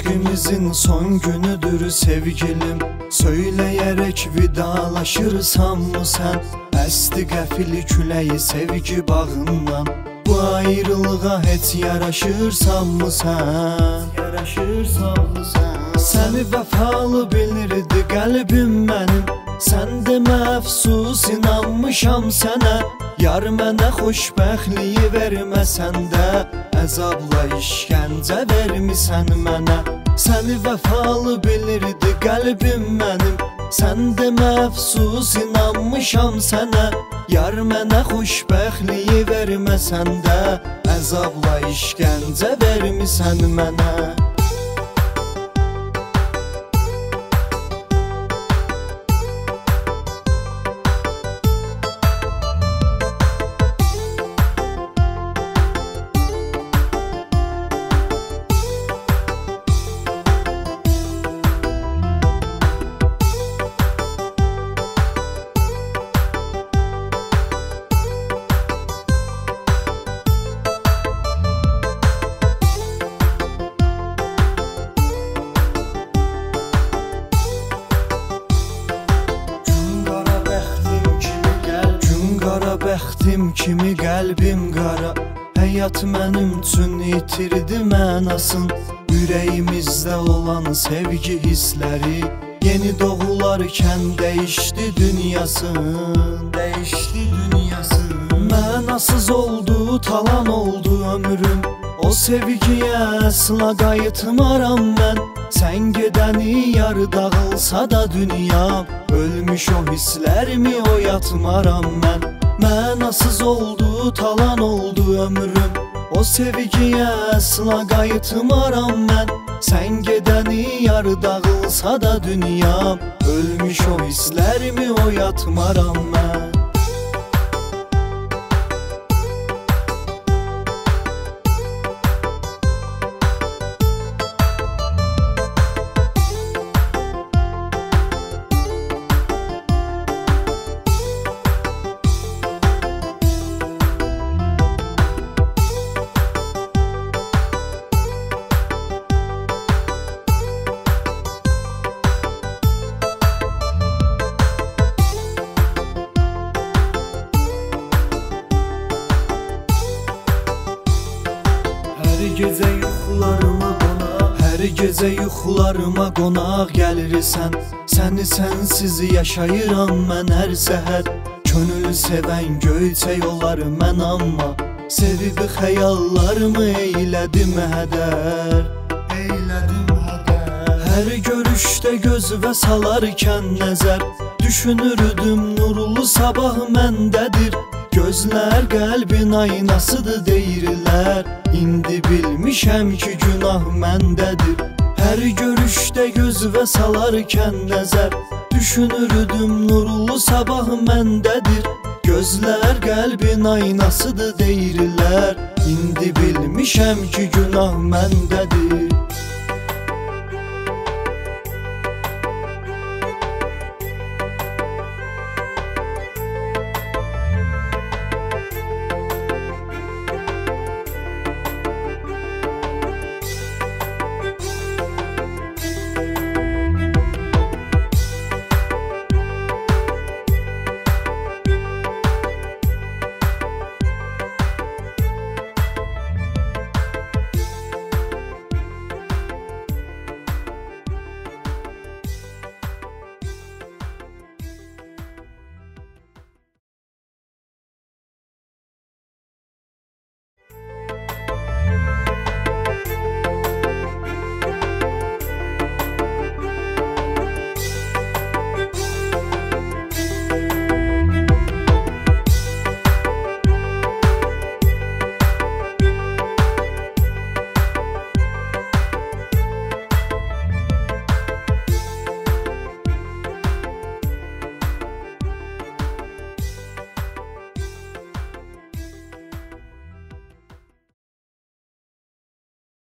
Eşqimizin son günüdür sevgilim, söyleyerek vidalaşırsan mı sen? Əsti qəfil küləyi sevgi bağından, bu ayrılığa heç yaraşırsan mı sen? Səni vəfalı bilirdi qəlbim mənim, sən demə əfsus inanmışam sənə. Yar mənə xoşbəxtliyi verməsən də, əzabla işgəncə vermisən mənə. Səni vəfalı bilirdi qəlbim mənim, sən demə əfsus inanmışam sənə. Yar mənə xoşbəxtliyi verməsən də, əzabla işgəncə vermisən mənə. Bəxtim kimi qəlbim qara, həyat mənim üçün itirdi mənasın. Ürəyimizdə olan sevgi hissləri yeni doğularkən dəyişdi dünyasın. Mənasız oldu, talan oldu ömrüm, o sevgiyə əsla qayıtmaram mən. Sən gedəni yar dağılsa da dünyam, ölmüş o hisslərimi oyatmaram mən. Mənasız oldu, talan oldu ömrüm, o sevgiyə əsla qayıtmaram mən. Sən gedəni yar dağılsa da dünyam, ölmüş o hisslərimi oyatmaram mən. Hər gecə yuxularıma qonaq gəlirsən, səni sənsiz yaşayıram mən hər səhər. Könül sevən göyçək olar mən, amma sevib xəyallarımı eylədim hədər. Hər görüşdə gözvə salarkən nəzər, düşünürdüm nurlu sabah məndədir. Gözlər qəlbin aynasıdır deyirlər, İndi bilmişəm ki günah məndədir. Hər görüşdə gözvə salarkən nəzər, düşünürdüm nurlu sabah məndədir. Gözlər qəlbin aynasıdır deyirlər, İndi bilmişəm ki günah məndədir.